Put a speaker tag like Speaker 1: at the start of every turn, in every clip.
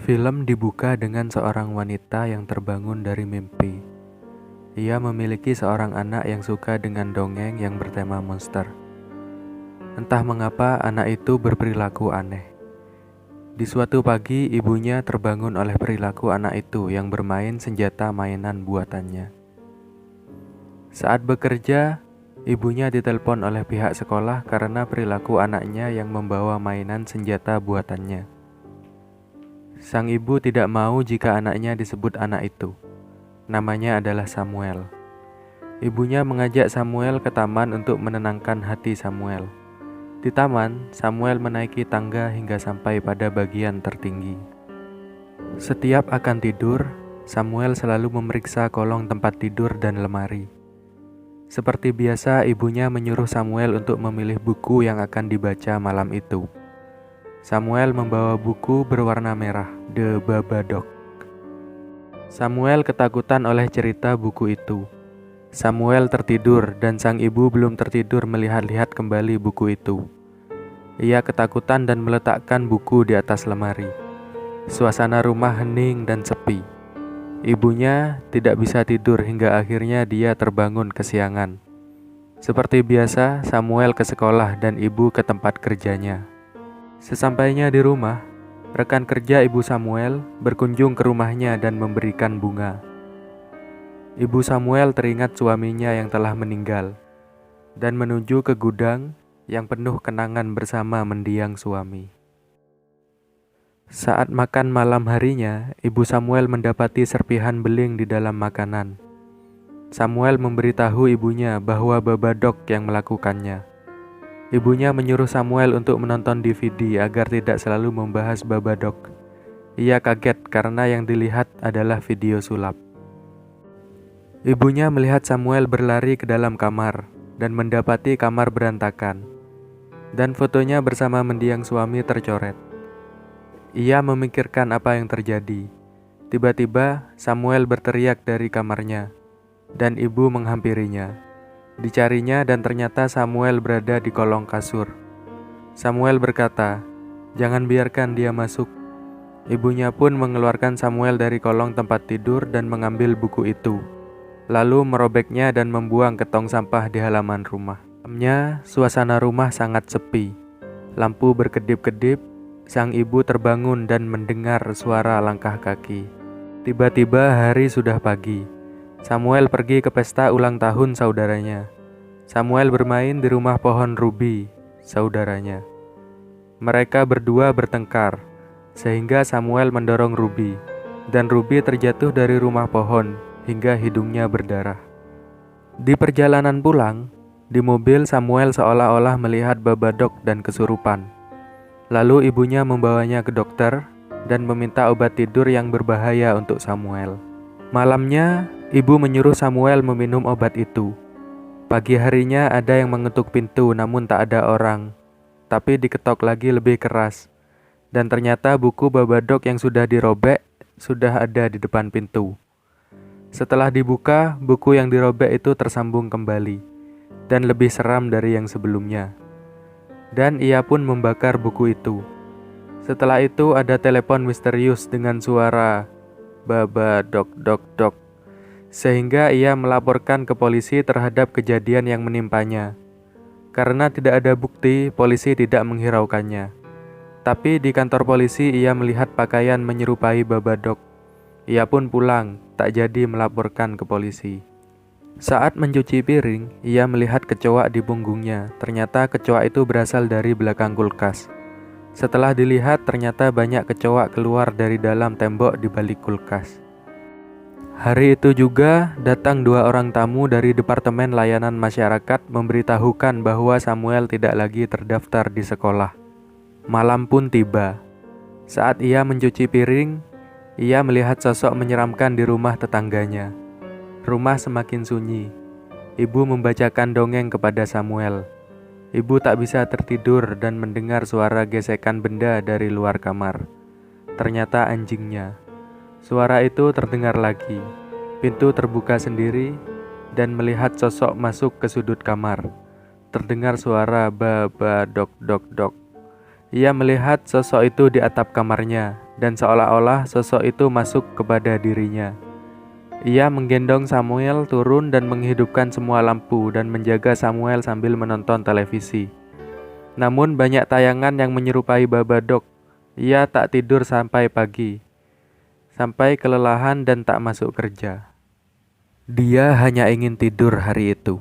Speaker 1: Film dibuka dengan seorang wanita yang terbangun dari mimpi. Ia memiliki seorang anak yang suka dengan dongeng yang bertema monster. Entah mengapa anak itu berperilaku aneh. Di suatu pagi, ibunya terbangun oleh perilaku anak itu yang bermain senjata mainan buatannya. Saat bekerja, ibunya ditelepon oleh pihak sekolah karena perilaku anaknya yang membawa mainan senjata buatannya. Sang ibu tidak mau jika anaknya disebut anak itu. Namanya adalah Samuel. Ibunya mengajak Samuel ke taman untuk menenangkan hati Samuel. Di taman, Samuel menaiki tangga hingga sampai pada bagian tertinggi. Setiap akan tidur, Samuel selalu memeriksa kolong tempat tidur dan lemari. Seperti biasa, ibunya menyuruh Samuel untuk memilih buku yang akan dibaca malam itu. Samuel membawa buku berwarna merah, The Babadook. Samuel ketakutan oleh cerita buku itu. Samuel tertidur dan sang ibu belum tertidur melihat-lihat kembali buku itu. Ia ketakutan dan meletakkan buku di atas lemari. Suasana rumah hening dan sepi. Ibunya tidak bisa tidur hingga akhirnya dia terbangun kesiangan. Seperti biasa, Samuel ke sekolah dan ibu ke tempat kerjanya. Sesampainya di rumah, rekan kerja ibu Samuel berkunjung ke rumahnya dan memberikan bunga. Ibu Samuel teringat suaminya yang telah meninggal dan menuju ke gudang yang penuh kenangan bersama mendiang suami. Saat makan malam harinya, ibu Samuel mendapati serpihan beling di dalam makanan. Samuel memberitahu ibunya bahwa Babadook yang melakukannya. Ibunya menyuruh Samuel untuk menonton DVD agar tidak selalu membahas Babadook. Ia kaget karena yang dilihat adalah video sulap. Ibunya melihat Samuel berlari ke dalam kamar dan mendapati kamar berantakan. Dan fotonya bersama mendiang suami tercoret. Ia memikirkan apa yang terjadi. Tiba-tiba Samuel berteriak dari kamarnya dan ibu menghampirinya. Dicarinya dan ternyata Samuel berada di kolong kasur. Samuel berkata, "Jangan biarkan dia masuk." Ibunya pun mengeluarkan Samuel dari kolong tempat tidur dan mengambil buku itu, lalu merobeknya dan membuang ke tong sampah di halaman rumah. Malamnya, suasana rumah sangat sepi. Lampu berkedip-kedip. Sang ibu terbangun dan mendengar suara langkah kaki. Tiba-tiba hari sudah pagi. Samuel pergi ke pesta ulang tahun saudaranya. Samuel bermain di rumah pohon Ruby, saudaranya. Mereka berdua bertengkar, sehingga Samuel mendorong Ruby, dan Ruby terjatuh dari rumah pohon hingga hidungnya berdarah. Di perjalanan pulang, di mobil Samuel seolah-olah melihat Babadook dan kesurupan. Lalu ibunya membawanya ke dokter dan meminta obat tidur yang berbahaya untuk Samuel. Malamnya, ibu menyuruh Samuel meminum obat itu. Pagi harinya ada yang mengetuk pintu namun tak ada orang. Tapi diketok lagi lebih keras. Dan ternyata buku Babadook yang sudah dirobek sudah ada di depan pintu. Setelah dibuka, buku yang dirobek itu tersambung kembali. Dan lebih seram dari yang sebelumnya. Dan ia pun membakar buku itu. Setelah itu ada telepon misterius dengan suara Babadook dok dok. Sehingga ia melaporkan ke polisi terhadap kejadian yang menimpanya. Karena tidak ada bukti, polisi tidak menghiraukannya. Tapi di kantor polisi ia melihat pakaian menyerupai Babadook. Ia pun pulang, tak jadi melaporkan ke polisi. Saat mencuci piring, ia melihat kecoak di punggungnya. Ternyata kecoak itu berasal dari belakang kulkas. Setelah dilihat, ternyata banyak kecoak keluar dari dalam tembok di balik kulkas. Hari itu juga datang 2 orang tamu dari Departemen Layanan Masyarakat memberitahukan bahwa Samuel tidak lagi terdaftar di sekolah. Malam pun tiba. Saat ia mencuci piring, ia melihat sosok menyeramkan di rumah tetangganya. Rumah semakin sunyi. Ibu membacakan dongeng kepada Samuel. Ibu tak bisa tertidur dan mendengar suara gesekan benda dari luar kamar. Ternyata anjingnya. Suara itu terdengar lagi. Pintu terbuka sendiri dan melihat sosok masuk ke sudut kamar. Terdengar suara Babadook dok dok. Ia melihat sosok itu di atap kamarnya dan seolah-olah sosok itu masuk kepada dirinya. Ia menggendong Samuel turun dan menghidupkan semua lampu dan menjaga Samuel sambil menonton televisi. Namun banyak tayangan yang menyerupai Babadook. Ia tak tidur sampai pagi, sampai kelelahan dan tak masuk kerja. Dia hanya ingin tidur hari itu.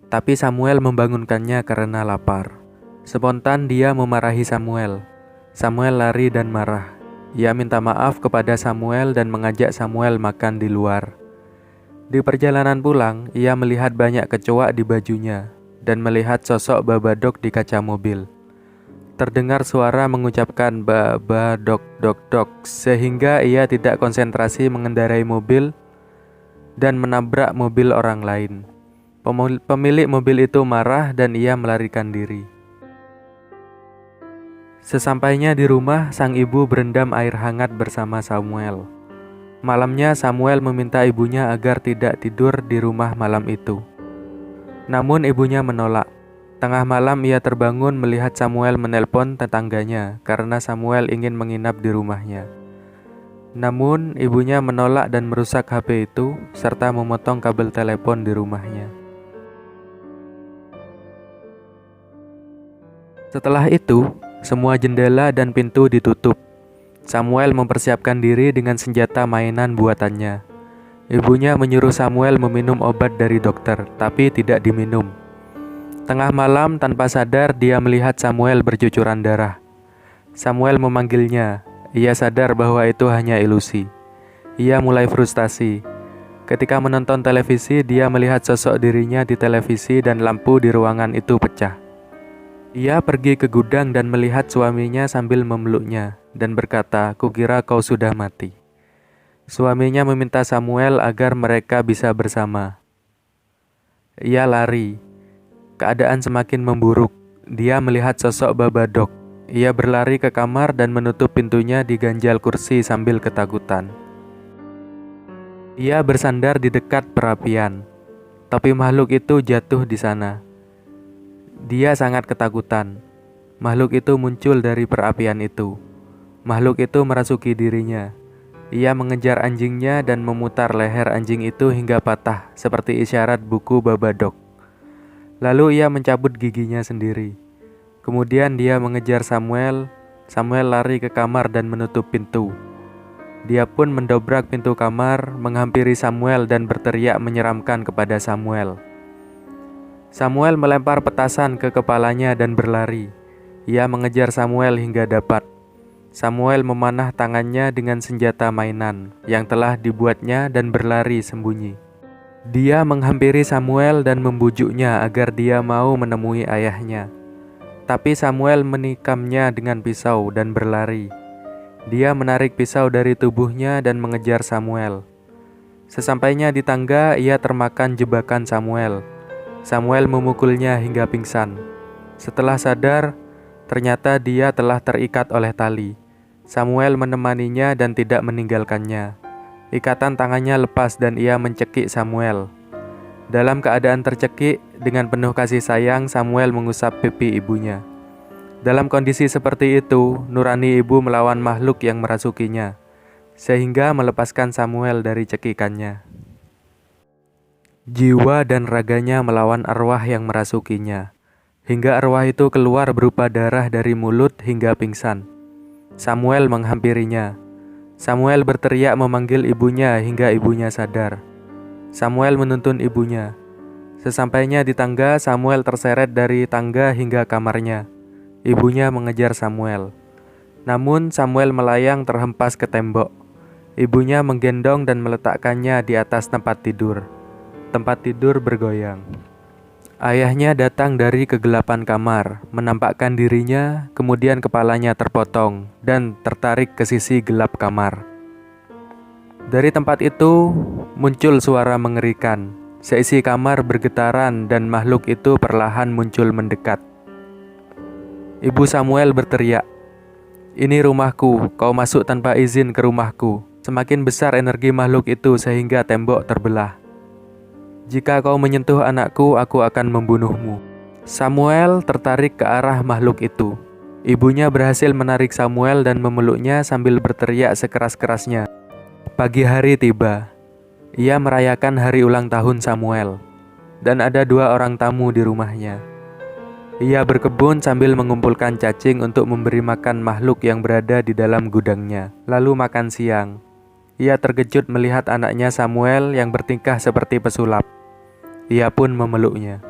Speaker 1: Tapi Samuel membangunkannya karena lapar. Spontan dia memarahi Samuel. Samuel lari dan marah. Ia minta maaf kepada Samuel dan mengajak Samuel makan di luar. Di perjalanan pulang, ia melihat banyak kecoak di bajunya dan melihat sosok Babadook di kaca mobil. Terdengar suara mengucapkan Babadook dok dok sehingga ia tidak konsentrasi mengendarai mobil dan menabrak mobil orang lain. Pemilik mobil itu marah dan ia melarikan diri. Sesampainya di rumah, sang ibu berendam air hangat bersama Samuel. Malamnya Samuel meminta ibunya agar tidak tidur di rumah malam itu. Namun ibunya menolak. Tengah malam ia terbangun melihat Samuel menelpon tetangganya karena Samuel ingin menginap di rumahnya. Namun ibunya menolak dan merusak HP itu serta memotong kabel telepon di rumahnya. Setelah itu, semua jendela dan pintu ditutup. Samuel mempersiapkan diri dengan senjata mainan buatannya. Ibunya menyuruh Samuel meminum obat dari dokter, tapi tidak diminum. Tengah malam tanpa sadar dia melihat Samuel bercucuran darah. Samuel memanggilnya. Ia sadar bahwa itu hanya ilusi. Ia mulai frustasi. Ketika menonton televisi, dia melihat sosok dirinya di televisi dan lampu di ruangan itu pecah. Ia pergi ke gudang dan melihat suaminya sambil memeluknya dan berkata, "Kukira kau sudah mati." Suaminya meminta Samuel agar mereka bisa bersama. Ia lari. Keadaan semakin memburuk. Dia melihat sosok Babadook. Ia berlari ke kamar dan menutup pintunya di ganjal kursi sambil ketakutan. Ia bersandar di dekat perapian, tapi makhluk itu jatuh di sana. Dia sangat ketakutan. Makhluk itu muncul dari perapian itu. Makhluk itu merasuki dirinya. Ia mengejar anjingnya dan memutar leher anjing itu hingga patah seperti isyarat buku Babadook. Lalu ia mencabut giginya sendiri. Kemudian dia mengejar Samuel. Samuel lari ke kamar dan menutup pintu. Dia pun mendobrak pintu kamar, menghampiri Samuel dan berteriak menyeramkan kepada Samuel. Samuel melempar petasan ke kepalanya dan berlari. Ia mengejar Samuel hingga dapat. Samuel memanah tangannya dengan senjata mainan yang telah dibuatnya dan berlari sembunyi. Dia menghampiri Samuel dan membujuknya agar dia mau menemui ayahnya. Tapi Samuel menikamnya dengan pisau dan berlari. Dia menarik pisau dari tubuhnya dan mengejar Samuel. Sesampainya di tangga, ia termakan jebakan Samuel. Samuel memukulnya hingga pingsan. Setelah sadar, ternyata dia telah terikat oleh tali. Samuel menemaninya dan tidak meninggalkannya. Ikatan tangannya lepas dan ia mencekik Samuel. Dalam keadaan tercekik, dengan penuh kasih sayang, Samuel mengusap pipi ibunya. Dalam kondisi seperti itu, nurani ibu melawan makhluk yang merasukinya, sehingga melepaskan Samuel dari cekikannya. Jiwa dan raganya melawan arwah yang merasukinya, hingga arwah itu keluar berupa darah dari mulut hingga pingsan. Samuel menghampirinya. Samuel berteriak memanggil ibunya hingga ibunya sadar. Samuel menuntun ibunya. Sesampainya di tangga, Samuel terseret dari tangga hingga kamarnya. Ibunya mengejar Samuel. Namun Samuel melayang terhempas ke tembok. Ibunya menggendong dan meletakkannya di atas tempat tidur. Tempat tidur bergoyang. Ayahnya datang dari kegelapan kamar, menampakkan dirinya, kemudian kepalanya terpotong dan tertarik ke sisi gelap kamar. Dari tempat itu muncul suara mengerikan. Seisi kamar bergetaran dan makhluk itu perlahan muncul mendekat. Ibu Samuel berteriak, "Ini rumahku, kau masuk tanpa izin ke rumahku." Semakin besar energi makhluk itu sehingga tembok terbelah. "Jika kau menyentuh anakku, aku akan membunuhmu." Samuel tertarik ke arah makhluk itu. Ibunya berhasil menarik Samuel dan memeluknya sambil berteriak sekeras-kerasnya. Pagi hari tiba. Ia merayakan hari ulang tahun Samuel, dan ada 2 orang tamu di rumahnya. Ia berkebun sambil mengumpulkan cacing untuk memberi makan makhluk yang berada di dalam gudangnya. Lalu makan siang. Ia terkejut melihat anaknya Samuel yang bertingkah seperti pesulap. Ia pun memeluknya.